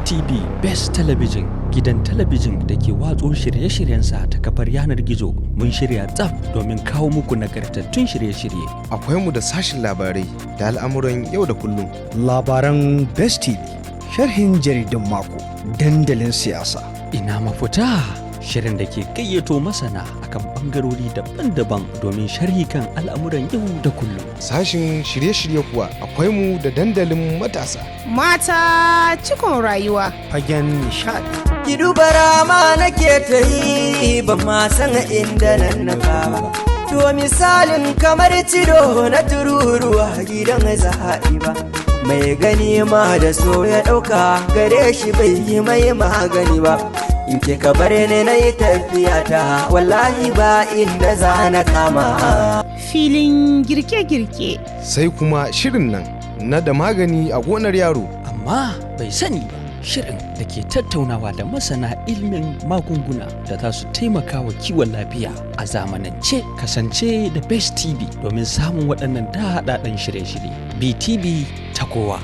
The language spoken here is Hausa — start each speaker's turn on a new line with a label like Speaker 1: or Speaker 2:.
Speaker 1: BTB Best Television gidan talabijin da ke watso shirye-shiryensa ta kafar yanar gizo mun shirya tsaf domin kawo muku nagartattun shirye-shirye.
Speaker 2: Akwai mu da sashin labarai da al'amuran yau da kullum.
Speaker 3: Labaran Best TV, sharhin jaridun mako, dandalin siyasa.
Speaker 1: Ina mafita shirin da ke gayyato masana akan bangarori daban-daban domin sharhi kan al'amuran yau da kullum.
Speaker 2: Sashin shirye-shirye kuwa akwai mu da dandalin matasa.
Speaker 4: Mata cikon rayuwa.
Speaker 3: Fagen nishadi.
Speaker 5: Ki dubara ma nake ta yi ba ma san inda nan na ba. To misalin kamar cido na tururuwa gidan zaha'i ba. Mai gani ma da so ya ɗauka gare shi bai yi mai magani ba. In ke ka bar ni na yi tafiya ta wallahi ba inda za na kama.
Speaker 4: Filin girke-girke.
Speaker 2: Sai kuma shirin nan na da magani a gonar yaro.
Speaker 1: Amma bai sani ba shirin da ke tattaunawa da masana ilimin magunguna da za su taimaka wa kiwon lafiya a zamanance. Kasance da Best TV domin samun waɗannan daɗaɗɗen shirye-shirye. BTB ta kowa.